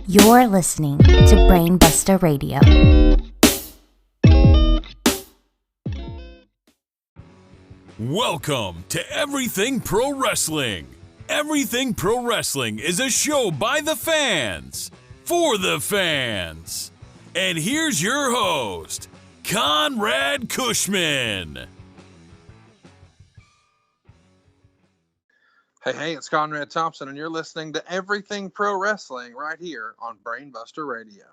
You're listening to Brainbuster Radio. Welcome to Everything Pro Wrestling. Everything Pro Wrestling is a show by the fans, for the fans. And here's your host, Conrad Cushman. Hey, it's Conrad Thompson, and you're listening to Everything Pro Wrestling right here on Brainbuster Radio.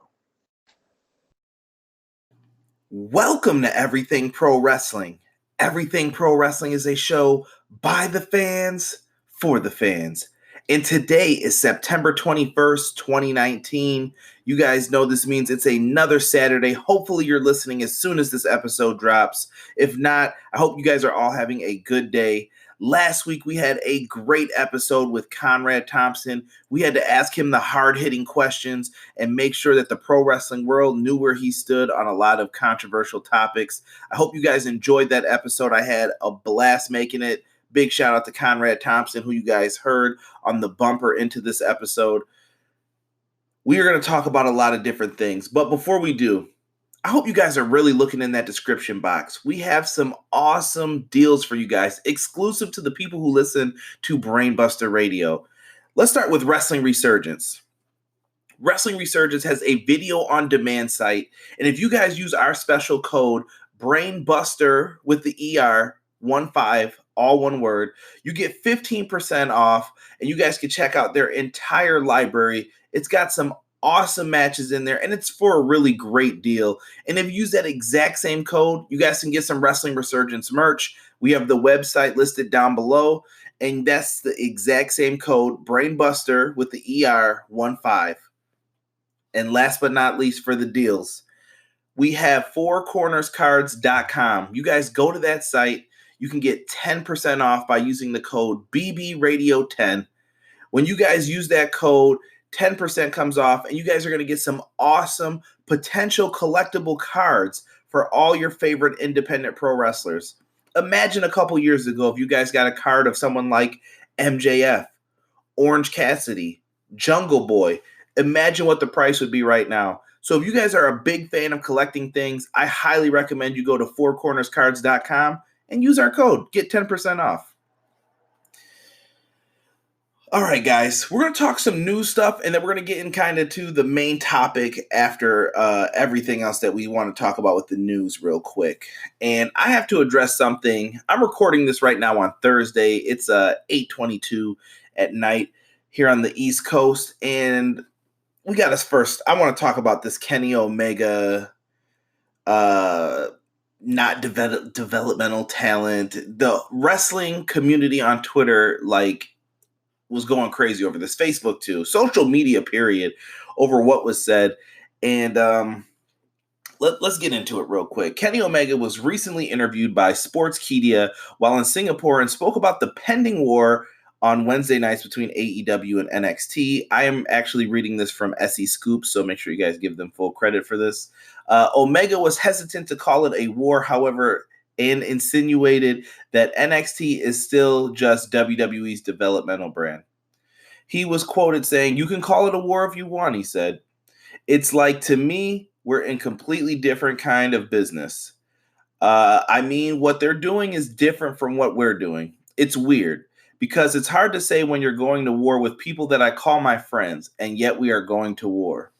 Welcome to Everything Pro Wrestling. Everything Pro Wrestling is a show by the fans, for the fans. And today is September 21st, 2019. You guys know this means it's another Saturday. Hopefully you're listening as soon as this episode drops. If not, I hope you guys are all having a good day. Last week, we had a great episode with Conrad Thompson. We had to ask him the hard-hitting questions and make sure that the pro wrestling world knew where he stood on a lot of controversial topics. I hope you guys enjoyed that episode. I had a blast making it. Big shout out to Conrad Thompson, who you guys heard on the bumper into this episode. We are going to talk about a lot of different things. But before we do, I hope you guys are really looking in that description box. We have some awesome deals for you guys, exclusive to the people who listen to Brainbuster Radio. Let's start with Wrestling Resurgence. Wrestling Resurgence has a video on demand site. And if you guys use our special code, Brainbuster with the ER 15, all one word, you get 15% off. And you guys can check out their entire library. It's got some awesome matches in there, and it's for a really great deal. And if you use that exact same code, you guys can get some Wrestling Resurgence merch. We have the website listed down below, and that's the exact same code, Brainbuster with the ER 15. And last but not least for the deals, we have fourcornerscards.com. You guys go to that site. You can get 10% off by using the code BBRadio10. When you guys use that code, 10% comes off, and you guys are going to get some awesome potential collectible cards for all your favorite independent pro wrestlers. Imagine a couple years ago if you guys got a card of someone like MJF, Orange Cassidy, Jungle Boy. Imagine what the price would be right now. So if you guys are a big fan of collecting things, I highly recommend you go to fourcornerscards.com and use our code. Get 10% off. All right, guys, we're going to talk some news stuff, and then we're going to get in kind of to the main topic after everything else that we want to talk about with the news real quick. And I have to address something. I'm recording this right now on Thursday. It's 8:22 at night here on the East Coast. And we got us first. I want to talk about this Kenny Omega not developmental talent. The wrestling community on Twitter, was going crazy over this. Facebook too, social media period, over what was said. And let's get into it real quick. Kenny Omega was recently interviewed by Sportskeeda while in Singapore and spoke about the pending war on Wednesday nights between AEW and NXT. I am actually reading this from SE Scoop, so make sure you guys give them full credit for this. Omega was hesitant to call it a war, however, and insinuated that NXT is still just WWE's developmental brand. He was quoted saying, "You can call it a war if you want," he said. "It's like, to me, we're in completely different kind of business. What they're doing is different from what we're doing. It's weird, because it's hard to say when you're going to war with people that I call my friends, and yet we are going to war."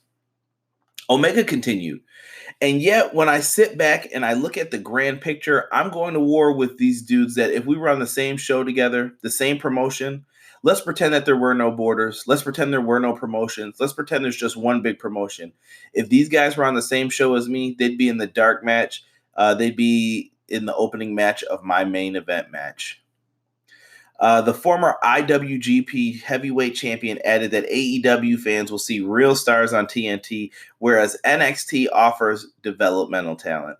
Omega continued, "And yet, when I sit back and I look at the grand picture, I'm going to war with these dudes that if we were on the same show together, the same promotion, let's pretend that there were no borders. Let's pretend there were no promotions. Let's pretend there's just one big promotion. If these guys were on the same show as me, they'd be in the dark match. They'd be in the opening match of my main event match." The former IWGP heavyweight champion added that AEW fans will see real stars on TNT, whereas NXT offers developmental talent.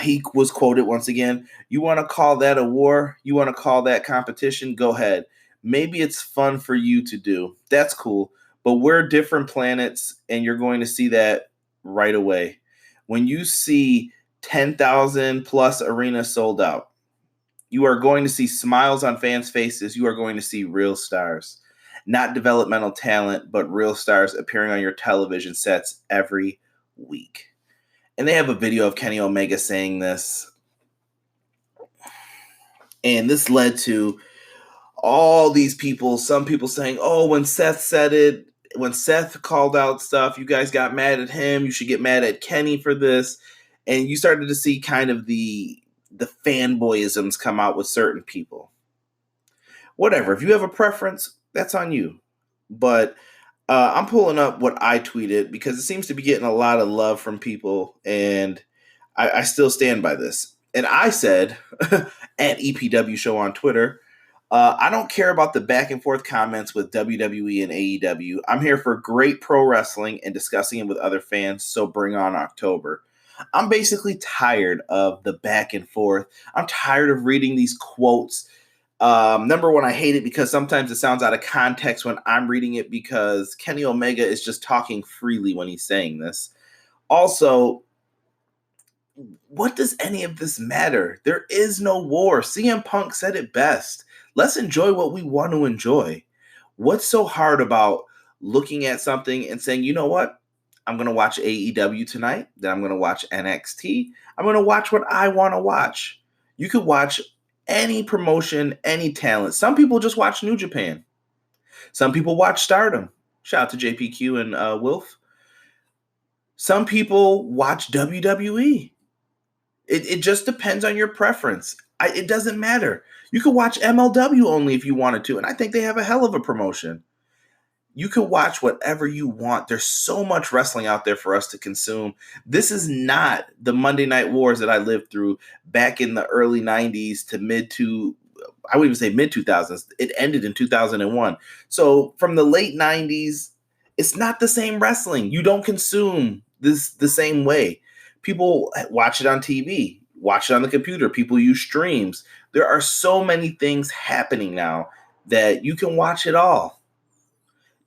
He was quoted once again, "You want to call that a war? You want to call that competition? Go ahead. Maybe it's fun for you to do. That's cool. But we're different planets, and you're going to see that right away. When you see 10,000 plus arenas sold out, you are going to see smiles on fans' faces. You are going to see real stars. Not developmental talent, but real stars appearing on your television sets every week. And they have a video of Kenny Omega saying this. And this led to all these people, some people saying, oh, when Seth said it, when Seth called out stuff, you guys got mad at him. You should get mad at Kenny for this. And you started to see kind of the fanboyisms come out with certain people. Whatever. If you have a preference, that's on you. But I'm pulling up what I tweeted because it seems to be getting a lot of love from people. And I still stand by this. And I said, at EPW Show on Twitter, I don't care about the back and forth comments with WWE and AEW. I'm here for great pro wrestling and discussing it with other fans, so bring on October. I'm basically tired of the back and forth. I'm tired of reading these quotes. Number one, I hate it because sometimes it sounds out of context when I'm reading it because Kenny Omega is just talking freely when he's saying this. Also, what does any of this matter? There is no war. CM Punk said it best. Let's enjoy what we want to enjoy. What's so hard about looking at something and saying, you know what? I'm going to watch AEW tonight. Then I'm going to watch NXT. I'm going to watch what I want to watch. You could watch any promotion, any talent. Some people just watch New Japan. Some people watch Stardom. Shout out to JPQ and Wilf. Some people watch WWE. It just depends on your preference. It doesn't matter. You could watch MLW only if you wanted to, and I think they have a hell of a promotion. You can watch whatever you want. There's so much wrestling out there for us to consume. This is not the Monday Night Wars that I lived through back in the early 90s to I wouldn't even say mid 2000s. It ended in 2001. So from the late 90s, it's not the same wrestling. You don't consume this the same way. People watch it on TV, watch it on the computer. People use streams. There are so many things happening now that you can watch it all.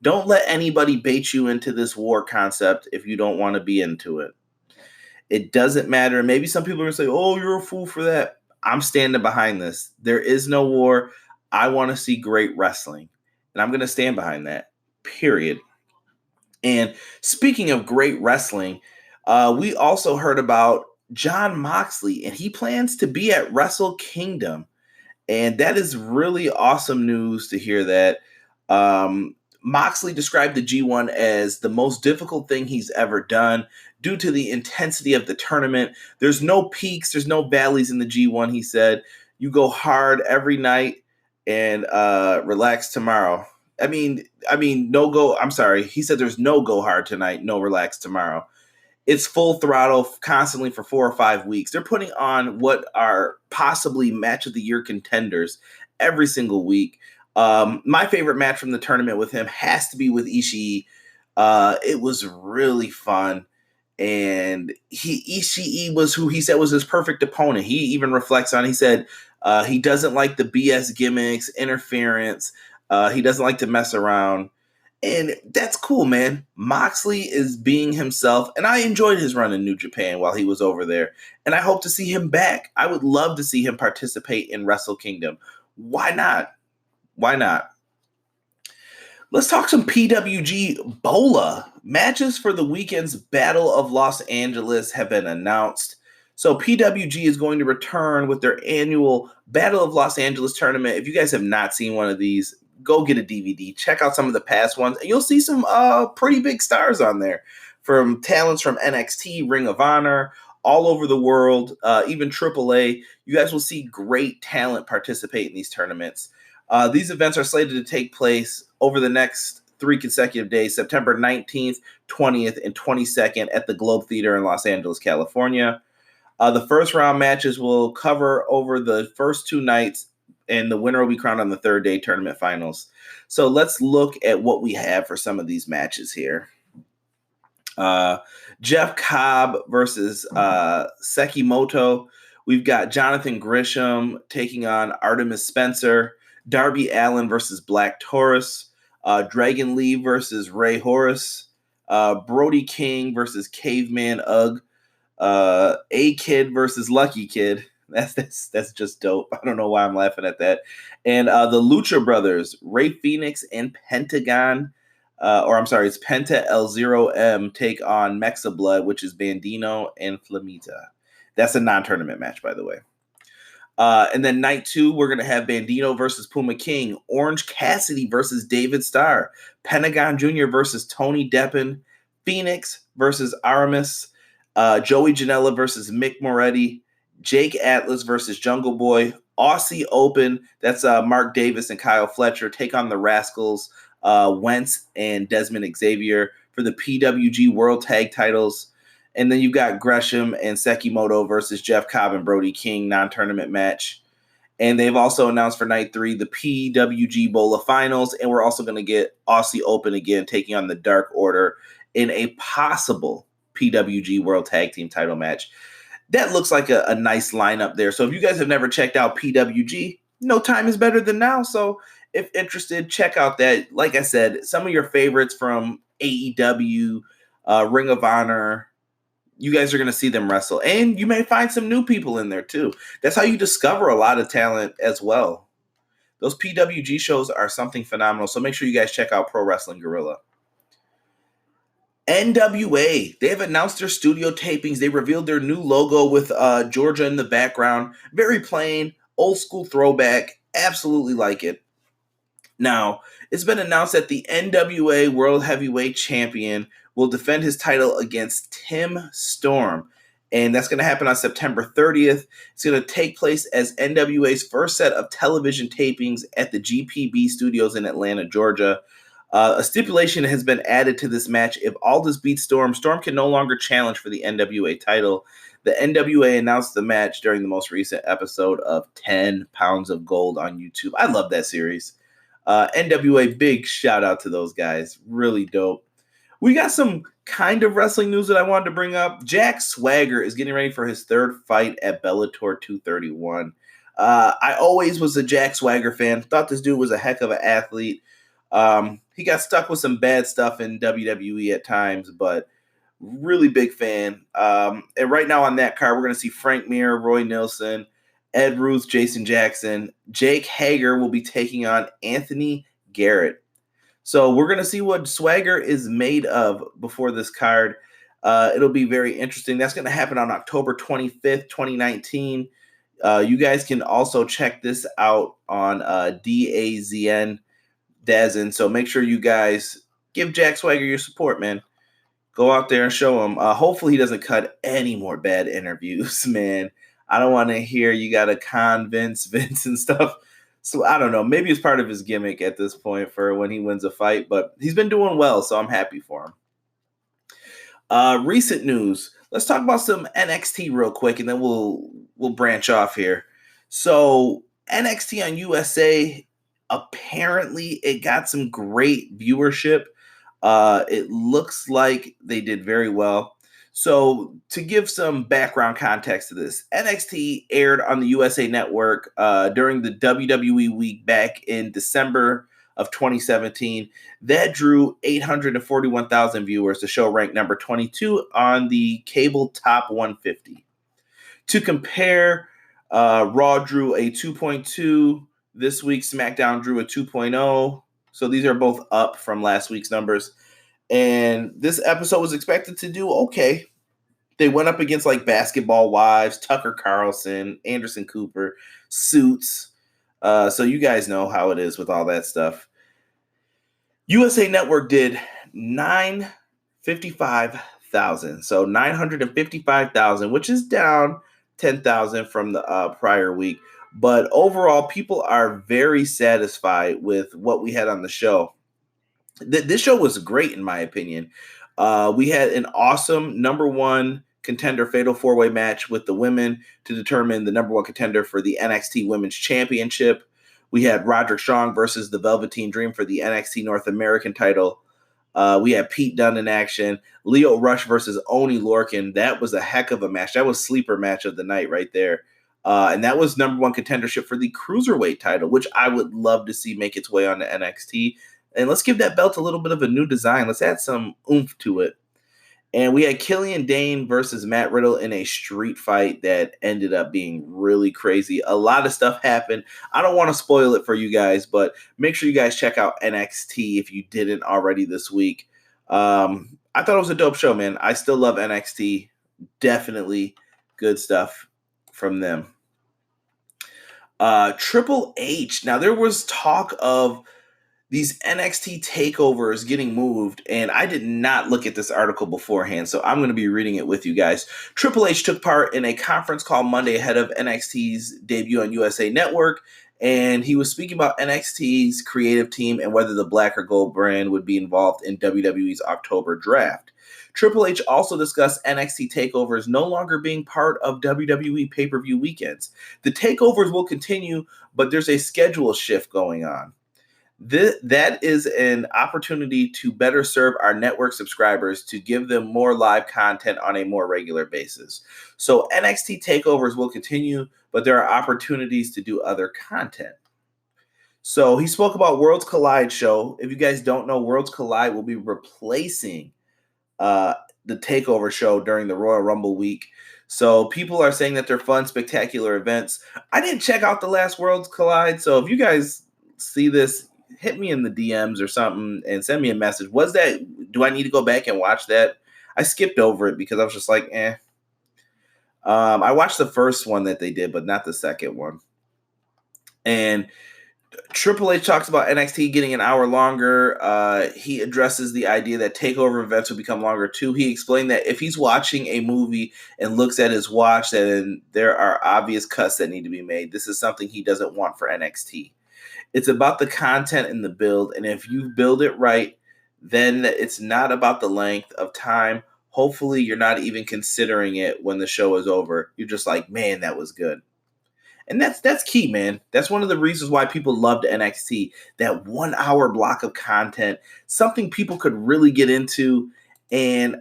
Don't let anybody bait you into this war concept if you don't want to be into it. It doesn't matter. Maybe some people are going to say, oh, you're a fool for that. I'm standing behind this. There is no war. I want to see great wrestling. And I'm going to stand behind that, period. And speaking of great wrestling, we also heard about Jon Moxley, and he plans to be at Wrestle Kingdom. And that is really awesome news to hear that. Moxley described the G1 as the most difficult thing he's ever done due to the intensity of the tournament. There's no peaks, there's no valleys in the G1, he said. You go hard every night and relax tomorrow. I'm sorry. He said there's no go hard tonight, no relax tomorrow. It's full throttle constantly for 4 or 5 weeks. They're putting on what are possibly match of the year contenders every single week. My favorite match from the tournament with him has to be with Ishii. It was really fun. And Ishii was who he said was his perfect opponent. He even reflects on, he said he doesn't like the BS gimmicks, interference. He doesn't like to mess around. And that's cool, man. Moxley is being himself. And I enjoyed his run in New Japan while he was over there. And I hope to see him back. I would love to see him participate in Wrestle Kingdom. Why not? Why not? Let's talk some PWG Bola. Matches for the weekend's Battle of Los Angeles have been announced. So PWG is going to return with their annual Battle of Los Angeles tournament. If you guys have not seen one of these, go get a DVD. Check out some of the past ones. And you'll see some pretty big stars on there. From talents from NXT, Ring of Honor, all over the world, even AAA. You guys will see great talent participate in these tournaments. These events are slated to take place over the next 3 consecutive days, September 19th, 20th, and 22nd at the Globe Theater in Los Angeles, California. The first round matches will cover over the first 2 nights, and the winner will be crowned on the 3rd day tournament finals. So let's look at what we have for some of these matches here. Jeff Cobb versus Sekimoto. We've got Jonathan Grisham taking on Artemis Spencer. Darby Allin versus Black Taurus, Dragon Lee versus Ray Horus, Brody King versus Caveman Ugg, A-Kid versus Lucky Kid. That's just dope. I don't know why I'm laughing at that. And the Lucha Brothers, Ray Phoenix and Pentagon, it's Penta L0M take on Mexa Blood, which is Bandino and Flamita. That's a non-tournament match, by the way. And then night 2, we're going to have Bandino versus Puma King, Orange Cassidy versus David Starr, Pentagon Jr. versus Tony Deppen, Phoenix versus Aramis, Joey Janela versus Mick Moretti, Jake Atlas versus Jungle Boy, Aussie Open, that's Mark Davis and Kyle Fletcher, take on the Rascals, Wentz and Desmond Xavier for the PWG World Tag titles. And then you've got Gresham and Sekimoto versus Jeff Cobb and Brody King, non-tournament match. And they've also announced for night 3 the PWG Bola Finals. And we're also going to get Aussie Open again, taking on the Dark Order in a possible PWG World Tag Team title match. That looks like a nice lineup there. So if you guys have never checked out PWG, no time is better than now. So if interested, check out that. Like I said, some of your favorites from AEW, Ring of Honor, you guys are going to see them wrestle. And you may find some new people in there too. That's how you discover a lot of talent as well. Those PWG shows are something phenomenal. So make sure you guys check out Pro Wrestling Guerrilla. NWA, they have announced their studio tapings. They revealed their new logo with Georgia in the background. Very plain, old school throwback. Absolutely like it. Now, it's been announced that the NWA World Heavyweight Champion will defend his title against Tim Storm. And that's going to happen on September 30th. It's going to take place as NWA's first set of television tapings at the GPB studios in Atlanta, Georgia. A stipulation has been added to this match. If Aldis beats Storm, Storm can no longer challenge for the NWA title. The NWA announced the match during the most recent episode of 10 Pounds of Gold on YouTube. I love that series. NWA, big shout out to those guys. Really dope. We got some kind of wrestling news that I wanted to bring up. Jack Swagger is getting ready for his 3rd fight at Bellator 231. I always was a Jack Swagger fan. Thought this dude was a heck of an athlete. He got stuck with some bad stuff in WWE at times, but really big fan. And right now on that card, we're going to see Frank Mir, Roy Nilsson, Ed Ruth, Jason Jackson. Jake Hager will be taking on Anthony Garrett. So we're going to see what Swagger is made of before this card. It'll be very interesting. That's going to happen on October 25th, 2019. You guys can also check this out on DAZN. So make sure you guys give Jack Swagger your support, man. Go out there and show him. Hopefully he doesn't cut any more bad interviews, man. I don't want to hear you got to convince Vince and stuff. So I don't know. Maybe it's part of his gimmick at this point for when he wins a fight, but he's been doing well, so I'm happy for him. Recent news. Let's talk about some NXT real quick, and then we'll branch off here. So NXT on USA, apparently it got some great viewership. It looks like they did very well. So to give some background context to this, NXT aired on the USA Network during the WWE week back in December of 2017. That drew 841,000 viewers. The show ranked number 22 on the cable top 150. To compare, Raw drew a 2.2. This week, SmackDown drew a 2.0. So these are both up from last week's numbers. And this episode was expected to do okay. They went up against like Basketball Wives, Tucker Carlson, Anderson Cooper, Suits. So you guys know how it is with all that stuff. USA Network did 955,000. So 955,000, which is down 10,000 from the prior week. But overall, people are very satisfied with what we had on the show. This show was great, in my opinion. We had an awesome number 1 contender fatal 4-way match with the women to determine the number 1 contender for the NXT Women's Championship. We had Roderick Strong versus the Velveteen Dream for the NXT North American title. We had Pete Dunne in action. Leo Rush versus Oney Lorcan. That was a heck of a match. That was sleeper match of the night right there. And that was number 1 contendership for the Cruiserweight title, which I would love to see make its way onto NXT. And let's give that belt a little bit of a new design. Let's add some oomph to it. And we had Killian Dane versus Matt Riddle in a street fight that ended up being really crazy. A lot of stuff happened. I don't want to spoil it for you guys, but make sure you guys check out NXT if you didn't already this week. I thought it was a dope show, man. I still love NXT. Definitely good stuff from them. Triple H. Now, there was talk of these NXT takeovers getting moved, and I did not look at this article beforehand, so I'm going to be reading it with you guys. Triple H took part in a conference call Monday ahead of NXT's debut on USA Network, and he was speaking about NXT's creative team and whether the black or gold brand would be involved in WWE's October draft. Triple H also discussed NXT takeovers no longer being part of WWE pay-per-view weekends. The takeovers will continue, but there's a schedule shift going on. That is an opportunity to better serve our network subscribers to give them more live content on a more regular basis. So NXT takeovers will continue, but there are opportunities to do other content. So he spoke about Worlds Collide show. If you guys don't know, Worlds Collide will be replacing the takeover show during the Royal Rumble week. So people are saying that they're fun, spectacular events. I didn't check out the last Worlds Collide, so if you guys see this, hit me in the DMs or something and send me a message. Do I need to go back and watch that? I skipped over it because I was just like, I watched the first one that they did, but not the second one. And Triple H talks about NXT getting an hour longer. He addresses the idea that takeover events will become longer too. He explained that if he's watching a movie and looks at his watch, then there are obvious cuts that need to be made. This is something he doesn't want for NXT. It's about the content and the build, and if you build it right, then it's not about the length of time. Hopefully, you're not even considering it when the show is over. You're just like, man, that was good. And that's key, man. That's one of the reasons why people loved NXT. That 1 hour block of content, something people could really get into, and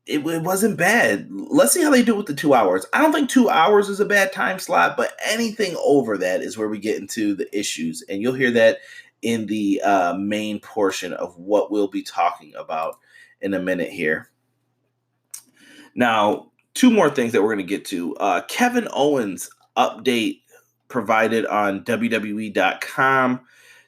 it wasn't bad. Let's see how they do with the 2 hours. I don't think 2 hours is a bad time slot, but anything over that is where we get into the issues. And you'll hear that in the main portion of what we'll be talking about in a minute here. Now, two more things that we're going to get to. Kevin Owens update provided on WWE.com.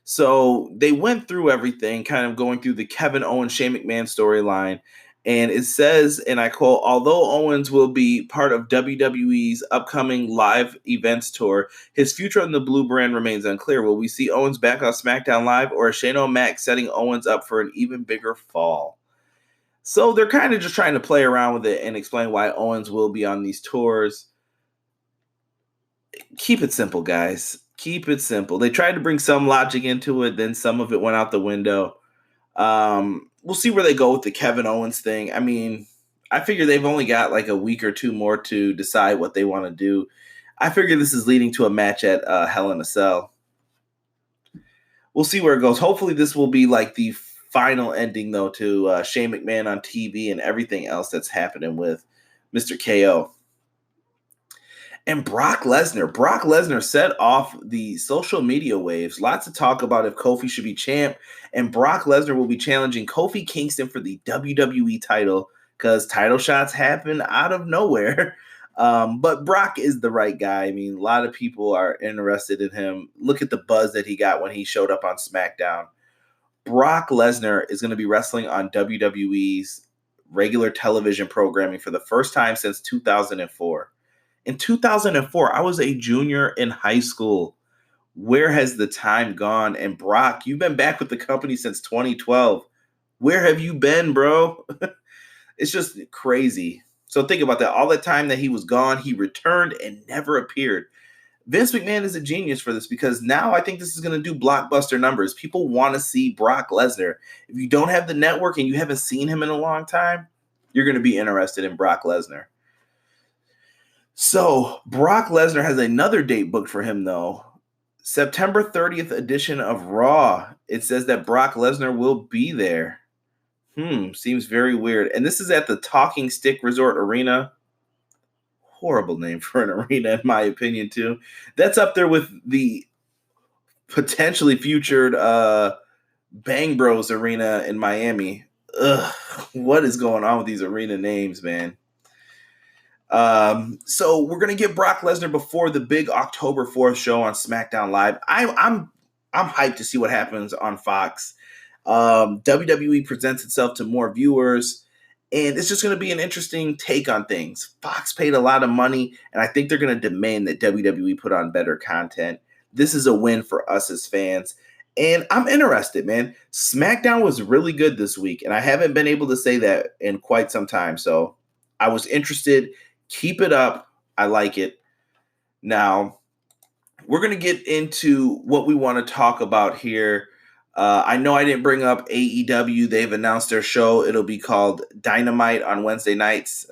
So they went through everything, kind of going through the Kevin Owens, Shane McMahon storyline. And it says, and I quote, although Owens will be part of WWE's upcoming live events tour, his future on the blue brand remains unclear. Will we see Owens back on SmackDown Live, or is Shane O'Mac setting Owens up for an even bigger fall? So they're kind of just trying to play around with it and explain why Owens will be on these tours. Keep it simple, guys. Keep it simple. They tried to bring some logic into it, then some of it went out the window. We'll see where they go with the Kevin Owens thing. I mean, I figure they've only got like a week or two more to decide what they want to do. I figure this is leading to a match at Hell in a Cell. We'll see where it goes. Hopefully this will be like the final ending, though, to Shane McMahon on TV and everything else that's happening with Mr. KO. And Brock Lesnar. Brock Lesnar set off the social media waves. Lots of talk about if Kofi should be champ. And Brock Lesnar will be challenging Kofi Kingston for the WWE title because title shots happen out of nowhere. But Brock is the right guy. I mean, a lot of people are interested in him. Look at the buzz that he got when he showed up on SmackDown. Brock Lesnar is going to be wrestling on WWE's regular television programming for the first time since 2004. In 2004, I was a junior in high school. Where has the time gone? And Brock, you've been back with the company since 2012. Where have you been, bro? It's just crazy. So think about that. All the time that he was gone, he returned and never appeared. Vince McMahon is a genius for this because now I think this is going to do blockbuster numbers. People want to see Brock Lesnar. If you don't have the network and you haven't seen him in a long time, you're going to be interested in Brock Lesnar. So Brock Lesnar has another date booked for him, though. September 30th edition of Raw. It says that Brock Lesnar will be there. Seems very weird. And this is at the Talking Stick Resort Arena. Horrible name for an arena, in my opinion, too. That's up there with the potentially futured Bang Bros Arena in Miami. What is going on with these arena names, man? So we're gonna get Brock Lesnar before the big October 4th show on SmackDown Live. I'm hyped to see what happens on Fox. WWE presents itself to more viewers, and it's just going to be an interesting take on things. Fox paid a lot of money, and I think they're going to demand that WWE put on better content. This is a win for us as fans, and I'm interested, man. SmackDown was really good this week, and I haven't been able to say that in quite some time, so I was interested. Keep it up. I like it. Now, we're going to get into what we want to talk about here. I know I didn't bring up AEW. They've announced their show. It'll be called Dynamite on Wednesday nights.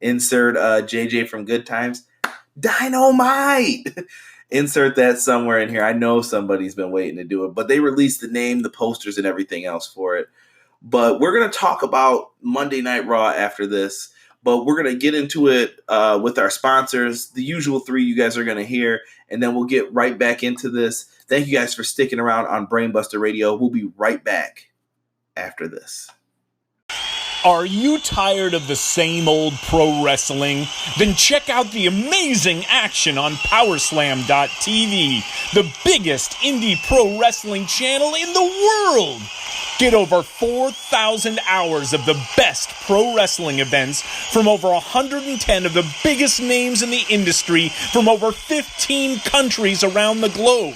Insert JJ from Good Times. Dynamite! Insert that somewhere in here. I know somebody's been waiting to do it. But they released the name, the posters, and everything else for it. But we're going to talk about Monday Night Raw after this. But we're going to get into it with our sponsors, the usual three you guys are going to hear, and then we'll get right back into this. Thank you guys for sticking around on Brainbuster Radio. We'll be right back after this. Are you tired of the same old pro wrestling? Then check out the amazing action on Powerslam.tv, the biggest indie pro wrestling channel in the world. Get over 4,000 hours of the best pro wrestling events from over 110 of the biggest names in the industry from over 15 countries around the globe.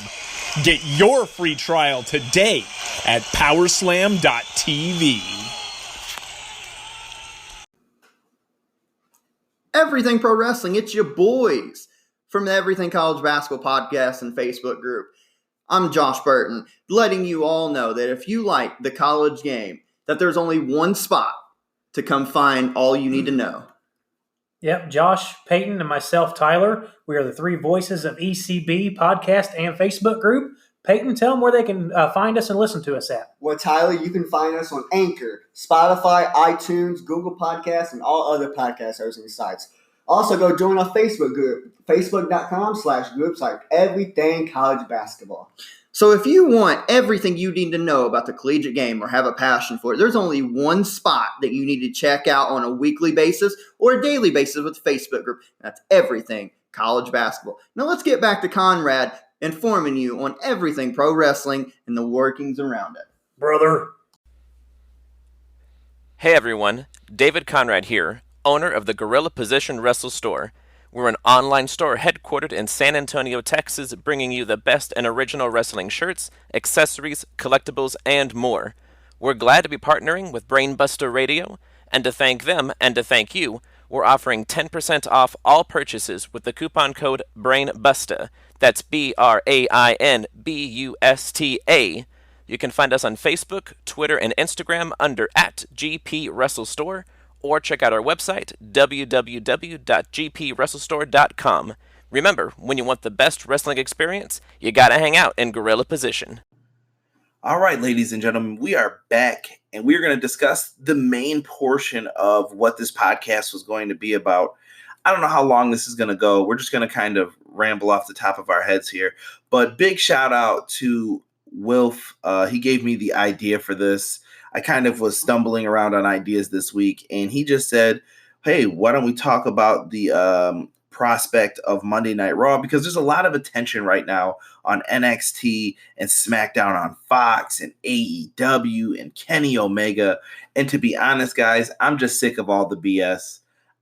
Get your free trial today at Powerslam.tv. Everything Pro Wrestling, it's your boys from the Everything College Basketball Podcast and Facebook group. I'm Josh Burton, letting you all know that if you like the college game, that there's only one spot to come find all you need to know. Yep, Josh, Peyton, and myself, Tyler. We are the three voices of ECB podcast and Facebook group. Peyton, tell them where they can find us and listen to us at. Well, Tyler, you can find us on Anchor, Spotify, iTunes, Google Podcasts, and all other podcast hosting sites. Also, go join our Facebook group, facebook.com/groups like Everything College Basketball. So if you want everything you need to know about the collegiate game or have a passion for it, there's only one spot that you need to check out on a weekly basis or a daily basis with the Facebook group. That's Everything College Basketball. Now let's get back to Conrad informing you on everything pro wrestling and the workings around it. Brother. Hey everyone, David Conrad here, owner of the Gorilla Position Wrestle Store. We're an online store headquartered in San Antonio, Texas, bringing you the best and original wrestling shirts, accessories, collectibles, and more. We're glad to be partnering with Brainbuster Radio, and to thank them and to thank you, we're offering 10% off all purchases with the coupon code BRAINBUSTA. That's BRAINBUSTA. You can find us on Facebook, Twitter, and Instagram under @GPWrestleStore, or check out our website, www.gpwrestlestore.com. Remember, when you want the best wrestling experience, you gotta hang out in Gorilla Position. All right, ladies and gentlemen, we are back, and we're going to discuss the main portion of what this podcast was going to be about. I don't know how long this is going to go. We're just going to kind of ramble off the top of our heads here. But big shout out to Wilf. He gave me the idea for this. I kind of was stumbling around on ideas this week, and he just said, hey, why don't we talk about the prospect of Monday Night Raw? Because there's a lot of attention right now on NXT and SmackDown on Fox and AEW and Kenny Omega. And to be honest, guys, I'm just sick of all the BS.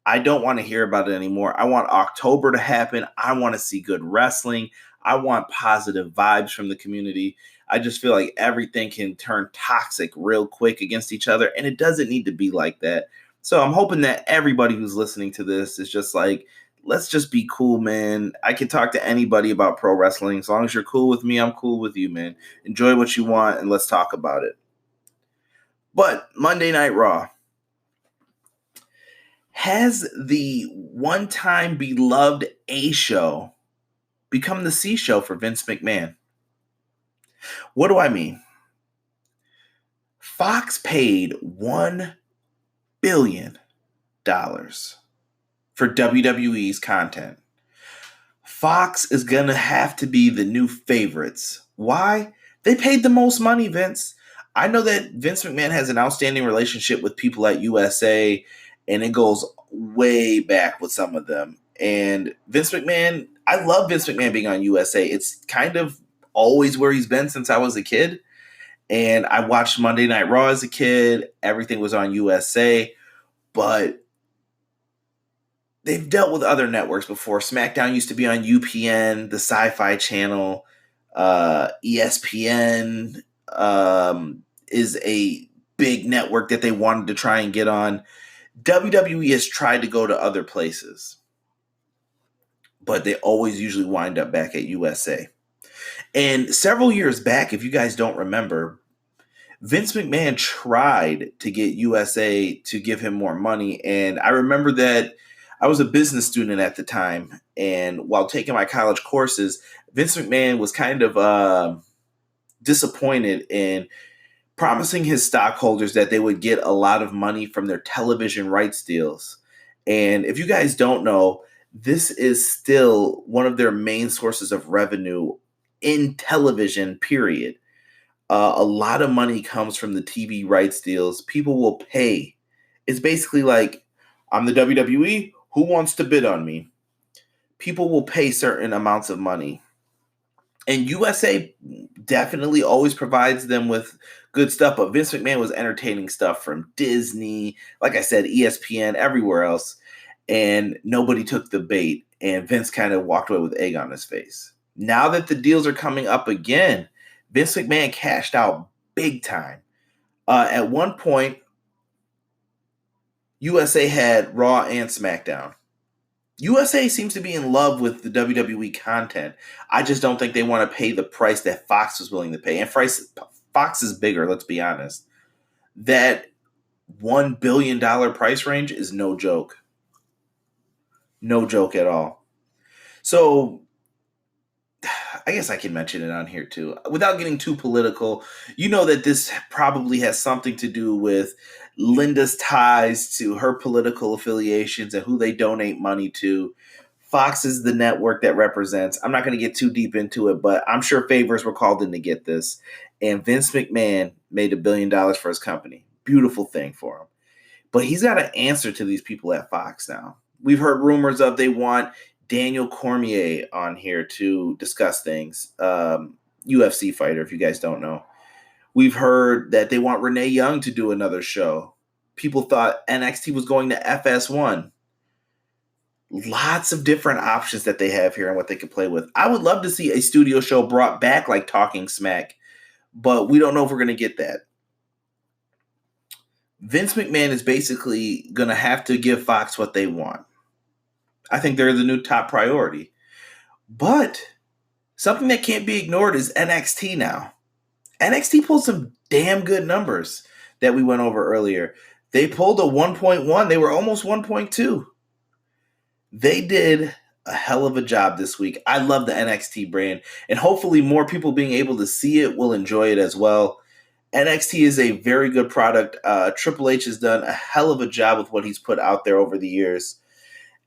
I don't want to hear about it anymore. I want October to happen. I want to see good wrestling. I want positive vibes from the community. I just feel like everything can turn toxic real quick against each other, and it doesn't need to be like that. So I'm hoping that everybody who's listening to this is just like, let's just be cool, man. I can talk to anybody about pro wrestling. As long as you're cool with me, I'm cool with you, man. Enjoy what you want, and let's talk about it. But Monday Night Raw. Has the one-time beloved A show become the C show for Vince McMahon? What do I mean? Fox paid $1 billion for WWE's content. Fox is going to have to be the new favorites. Why? They paid the most money, Vince. I know that Vince McMahon has an outstanding relationship with people at USA, and it goes way back with some of them. And Vince McMahon, I love Vince McMahon being on USA. It's kind of always where he's been since I was a kid. And I watched Monday Night Raw as a kid. Everything was on USA. But they've dealt with other networks before. Smackdown used to be on UPN, the Sci-Fi Channel. ESPN is a big network that they wanted to try and get on. WWE has tried to go to other places, but they always usually wind up back at USA. And several years back, if you guys don't remember, Vince McMahon tried to get USA to give him more money. And I remember that I was a business student at the time. And while taking my college courses, Vince McMahon was kind of disappointed in promising his stockholders that they would get a lot of money from their television rights deals. And if you guys don't know, this is still one of their main sources of revenue in television, period. A lot of money comes from the TV rights deals. People will pay. It's basically like, I'm the WWE. Who wants to bid on me? People will pay certain amounts of money. And USA definitely always provides them with good stuff. But Vince McMahon was entertaining stuff from Disney, like I said, ESPN, everywhere else. And nobody took the bait. And Vince kind of walked away with egg on his face. Now that the deals are coming up again, Vince McMahon cashed out big time. At one point, USA had Raw and SmackDown. USA seems to be in love with the WWE content. I just don't think they want to pay the price that Fox was willing to pay. And Fox is bigger, let's be honest. That $1 billion price range is no joke. No joke at all. So I guess I can mention it on here too. Without getting too political, you know that this probably has something to do with Linda's ties to her political affiliations and who they donate money to. Fox is the network that represents. I'm not going to get too deep into it, but I'm sure favors were called in to get this. And Vince McMahon made $1 billion for his company. Beautiful thing for him. But he's got to answer to these people at Fox now. We've heard rumors of they want Daniel Cormier on here to discuss things. UFC fighter, if you guys don't know. We've heard that they want Renee Young to do another show. People thought NXT was going to FS1. Lots of different options that they have here and what they could play with. I would love to see a studio show brought back like Talking Smack, but we don't know if we're going to get that. Vince McMahon is basically going to have to give Fox what they want. I think they're the new top priority. But something that can't be ignored is NXT now. NXT pulled some damn good numbers that we went over earlier. They pulled a 1.1. They were almost 1.2. They did a hell of a job this week. I love the NXT brand, and hopefully more people being able to see it will enjoy it as well. NXT is a very good product. Triple H has done a hell of a job with what he's put out there over the years.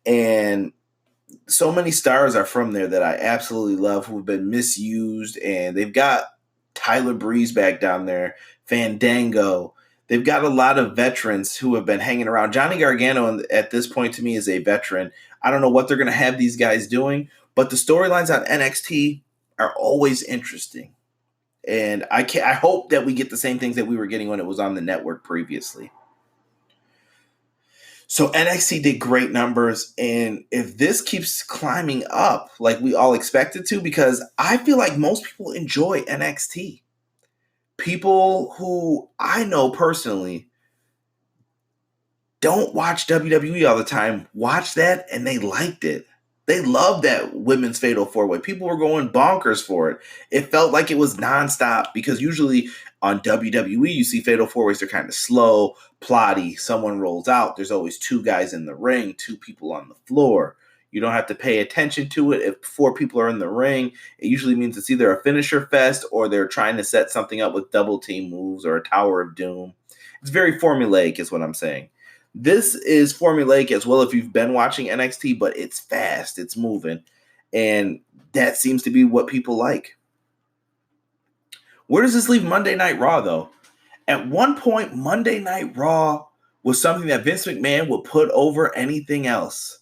And so many stars are from there that I absolutely love who have been misused. And they've got Tyler Breeze back down there, Fandango. They've got a lot of veterans who have been hanging around. Johnny Gargano, at this point, to me, is a veteran. I don't know what they're going to have these guys doing, but the storylines on NXT are always interesting. And I hope that we get the same things that we were getting when it was on the network previously. So NXT did great numbers, and if this keeps climbing up like we all expect it to, because I feel like most people enjoy NXT. People who I know personally don't watch WWE all the time, watch that, and they liked it. They loved that women's fatal four-way. People were going bonkers for it. It felt like it was nonstop because usually on WWE, you see fatal four-ways. They're kind of slow, plotty. Someone rolls out. There's always two guys in the ring, two people on the floor. You don't have to pay attention to it. If four people are in the ring, it usually means it's either a finisher fest or they're trying to set something up with double team moves or a Tower of Doom. It's very formulaic is what I'm saying. This is formulaic as well if you've been watching NXT, but it's fast, it's moving, and that seems to be what people like. Where does this leave Monday Night Raw, though? At one point, Monday Night Raw was something that Vince McMahon would put over anything else.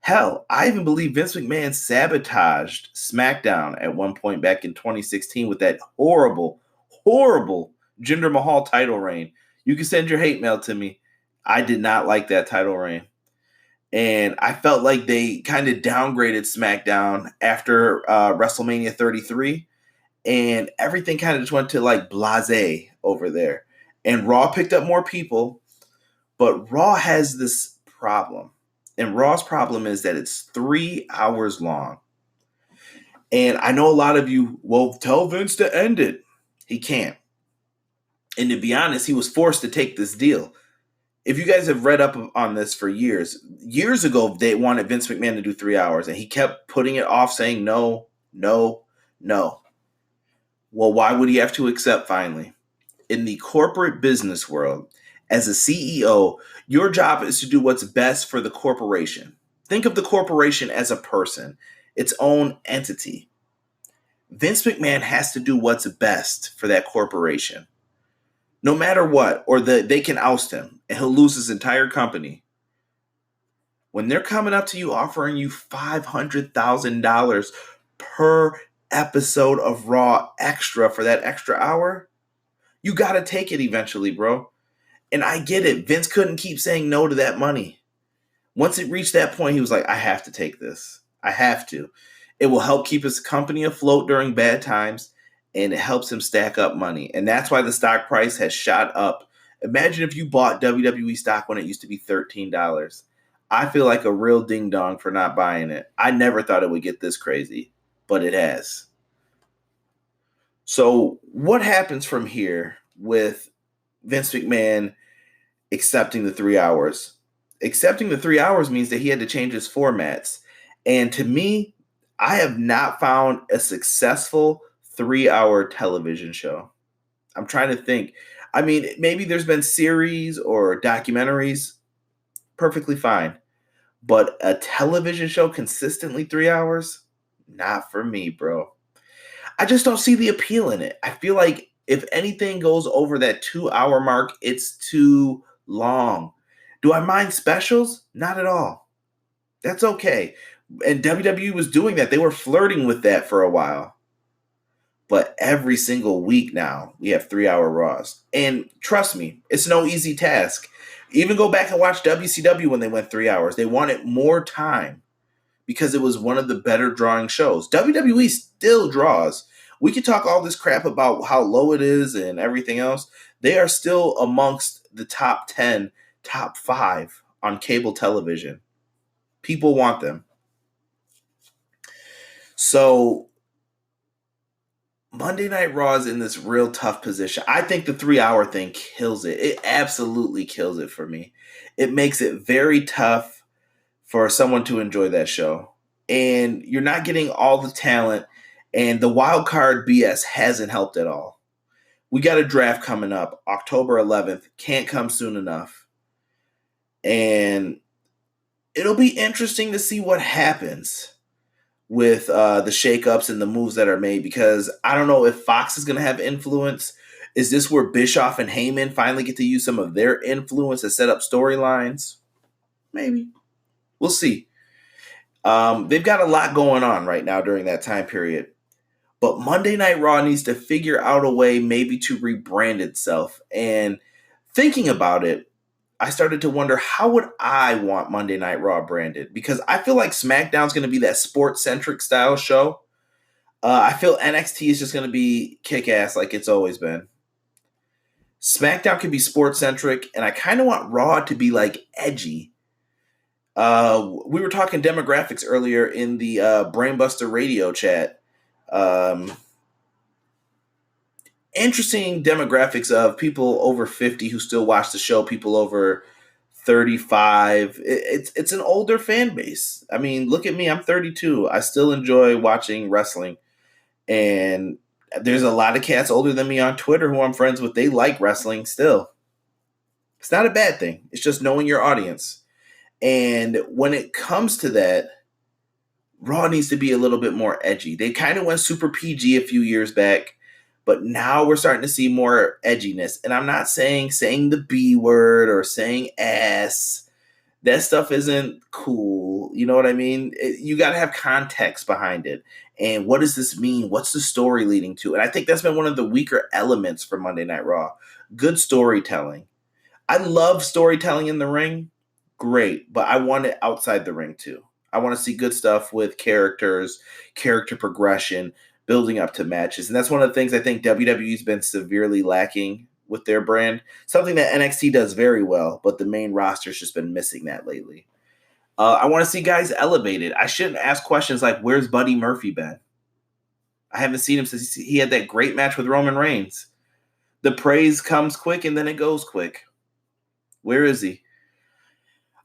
Hell, I even believe Vince McMahon sabotaged SmackDown at one point back in 2016 with that horrible Jinder Mahal title reign. You can send your hate mail to me. I did not like that title reign. And I felt like they kind of downgraded SmackDown after WrestleMania 33. And everything kind of just went to like blase over there. And Raw picked up more people. But Raw has this problem. And Raw's problem is that it's 3 hours long. And I know a lot of you, well, tell Vince to end it. He can't. And to be honest, he was forced to take this deal. If you guys have read up on this for years ago, they wanted Vince McMahon to do 3 hours. And he kept putting it off, saying no, no, no. Well, why would he have to accept finally? In the corporate business world, as a CEO, your job is to do what's best for the corporation. Think of the corporation as a person, its own entity. Vince McMahon has to do what's best for that corporation. No matter what, or they can oust him and he'll lose his entire company. When they're coming up to you offering you $500,000 per episode of Raw extra for that extra hour, you got to take it eventually, bro. And I get it. Vince couldn't keep saying no to that money. Once it reached that point, he was like, I have to take this. I have to. It will help keep his company afloat during bad times, and it helps him stack up money. And that's why the stock price has shot up. Imagine if you bought WWE stock when it used to be $13. I feel like a real ding-dong for not buying it. I never thought it would get this crazy, but it has. So what happens from here with Vince McMahon accepting the 3 hours? Accepting the 3 hours means that he had to change his formats. And to me, I have not found a successful 3-hour television show. I'm trying to think. I mean, maybe there's been series or documentaries. Perfectly fine. But a television show consistently 3 hours? Not for me, bro. I just don't see the appeal in it. I feel like if anything goes over that 2-hour mark, it's too long. Do I mind specials? Not at all. That's okay. And WWE was doing that. They were flirting with that for a while. But every single week now, we have 3-hour Raws. And trust me, it's no easy task. Even go back and watch WCW when they went 3 hours. They wanted more time because it was one of the better drawing shows. WWE still draws. We could talk all this crap about how low it is and everything else. They are still amongst the top 10, top 5 on cable television. People want them. So Monday Night Raw is in this real tough position. I think the 3-hour thing kills it. It absolutely kills it for me. It makes it very tough for someone to enjoy that show. And you're not getting all the talent. And the wild card BS hasn't helped at all. We got a draft coming up, October 11th. Can't come soon enough. And it'll be interesting to see what happens with the shakeups and the moves that are made, because I don't know if Fox is going to have influence. Is this where Bischoff and Heyman finally get to use some of their influence to set up storylines? Maybe. We'll see. They've got a lot going on right now during that time period. But Monday Night Raw needs to figure out a way maybe to rebrand itself. And thinking about it, I started to wonder, how would I want Monday Night Raw branded? Because I feel like SmackDown's going to be that sports-centric style show. I feel NXT is just going to be kick-ass like it's always been. SmackDown can be sports-centric, and I kind of want Raw to be like edgy. We were talking demographics earlier in the Brainbuster radio chat. Interesting demographics of people over 50 who still watch the show, people over 35. It's an older fan base. I mean, look at me. I'm 32. I still enjoy watching wrestling. And there's a lot of cats older than me on Twitter who I'm friends with. They like wrestling still. It's not a bad thing. It's just knowing your audience. And when it comes to that, Raw needs to be a little bit more edgy. They kind of went super PG a few years back, But now we're starting to see more edginess. And I'm not saying the B word or saying ass. That stuff isn't cool. You know what I mean? You got to have context behind it. And what does this mean? What's the story leading to? And I think that's been one of the weaker elements for Monday Night Raw. Good storytelling. I love storytelling in the ring. Great. But I want it outside the ring too. I want to see good stuff with characters, character progression, building up to matches. And that's one of the things I think WWE's been severely lacking with their brand. Something that NXT does very well, but the main roster's just been missing that lately. I want to see guys elevated. I shouldn't ask questions like, where's Buddy Murphy been? I haven't seen him since he had that great match with Roman Reigns. The praise comes quick and then it goes quick. Where is he?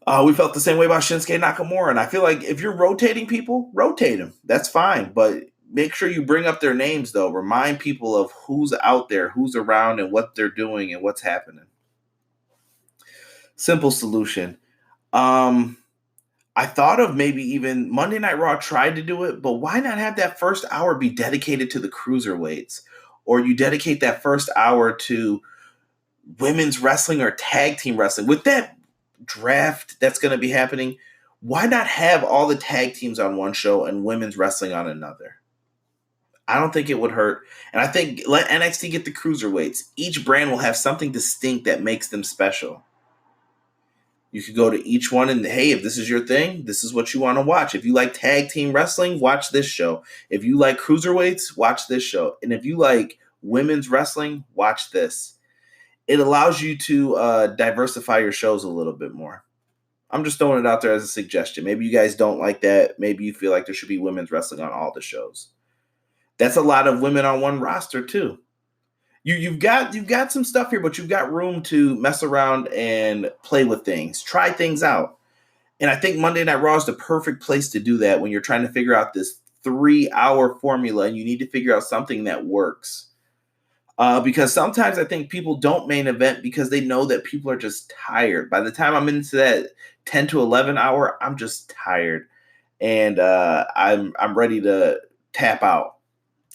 We felt the same way about Shinsuke Nakamura, and I feel like if you're rotating people, rotate them. That's fine, but make sure you bring up their names, though. Remind people of who's out there, who's around, and what they're doing and what's happening. Simple solution. I thought of maybe even Monday Night Raw tried to do it, but why not have that first hour be dedicated to the cruiserweights? Or you dedicate that first hour to women's wrestling or tag team wrestling. With that draft that's going to be happening, why not have all the tag teams on one show and women's wrestling on another? I don't think it would hurt. And I think let NXT get the cruiserweights. Each brand will have something distinct that makes them special. You could go to each one and, hey, if this is your thing, this is what you want to watch. If you like tag team wrestling, watch this show. If you like cruiserweights, watch this show. And if you like women's wrestling, watch this. It allows you to diversify your shows a little bit more. I'm just throwing it out there as a suggestion. Maybe you guys don't like that. Maybe you feel like there should be women's wrestling on all the shows. That's a lot of women on one roster too. You've got some stuff here, but you've got room to mess around and play with things, try things out. And I think Monday Night Raw is the perfect place to do that when you're trying to figure out this 3-hour formula and you need to figure out something that works. Because sometimes I think people don't main event because they know that people are just tired. By the time I'm into that 10 to 11 hour, I'm just tired. And I'm ready to tap out.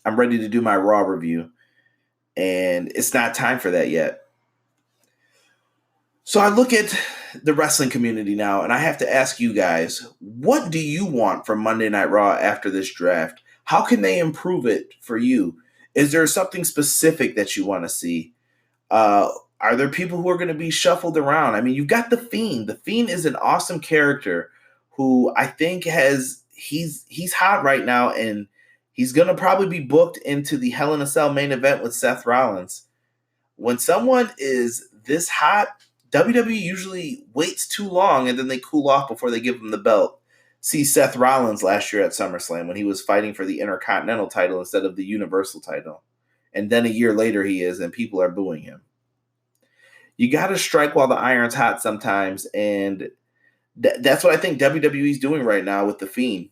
I'm ready to do my Raw review. And it's not time for that yet. So I look at the wrestling community now, and I have to ask you guys, what do you want from Monday Night Raw after this draft? How can they improve it for you? Is there something specific that you want to see? Are there people who are going to be shuffled around? I mean, you've got The Fiend. The Fiend is an awesome character who I think he's hot right now, and he's going to probably be booked into the Hell in a Cell main event with Seth Rollins. When someone is this hot, WWE usually waits too long and then they cool off before they give him the belt. See Seth Rollins last year at SummerSlam when he was fighting for the Intercontinental title instead of the Universal title. And then a year later he is, and people are booing him. You got to strike while the iron's hot sometimes, and that's what I think WWE's doing right now with The Fiend.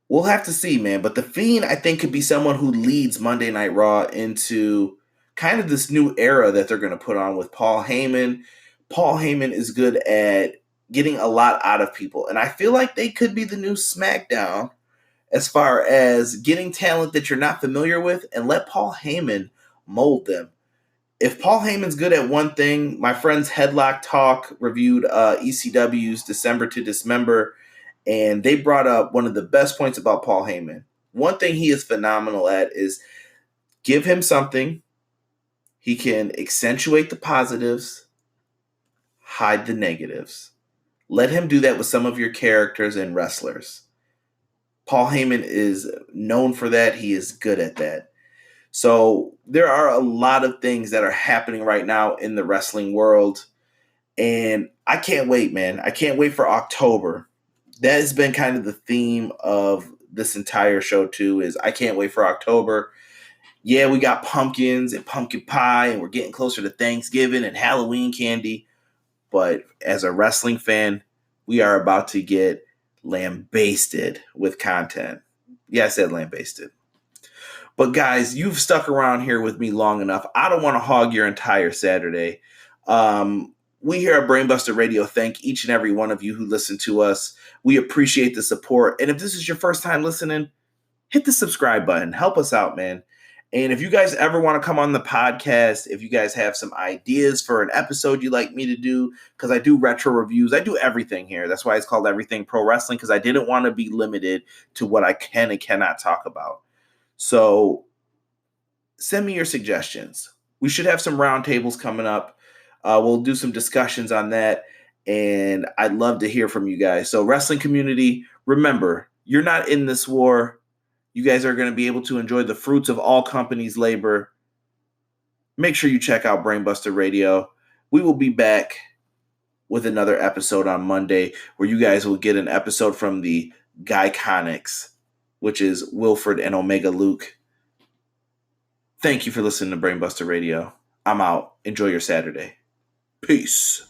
We'll have to see, man. But The Fiend, I think, could be someone who leads Monday Night Raw into kind of this new era that they're going to put on with Paul Heyman. Paul Heyman is good at getting a lot out of people. And I feel like they could be the new Smackdown as far as getting talent that you're not familiar with and let Paul Heyman mold them. If Paul Heyman's good at one thing, my friends Headlock Talk reviewed ECW's December to Dismember, and they brought up one of the best points about Paul Heyman. One thing he is phenomenal at is give him something. He can accentuate the positives, hide the negatives. Let him do that with some of your characters and wrestlers. Paul Heyman is known for that. He is good at that. So there are a lot of things that are happening right now in the wrestling world. And I can't wait, man. I can't wait for October. That has been kind of the theme of this entire show, too, is I can't wait for October. Yeah, we got pumpkins and pumpkin pie, and we're getting closer to Thanksgiving and Halloween candy. But as a wrestling fan, we are about to get lambasted with content. Yeah, I said lambasted. But guys, you've stuck around here with me long enough. I don't want to hog your entire Saturday. We here at Brainbuster Radio thank each and every one of you who listen to us. We appreciate the support. And if this is your first time listening, hit the subscribe button. Help us out, man. And if you guys ever want to come on the podcast, if you guys have some ideas for an episode you'd like me to do, because I do retro reviews, I do everything here. That's why it's called Everything Pro Wrestling, because I didn't want to be limited to what I can and cannot talk about. So send me your suggestions. We should have some roundtables coming up. We'll do some discussions on that, and I'd love to hear from you guys. So wrestling community, remember, you're not in this war. You guys are going to be able to enjoy the fruits of all companies' labor. Make sure you check out Brainbuster Radio. We will be back with another episode on Monday where you guys will get an episode from the Guyconics, which is Wilfred and Omega Luke. Thank you for listening to Brainbuster Radio. I'm out. Enjoy your Saturday. Peace.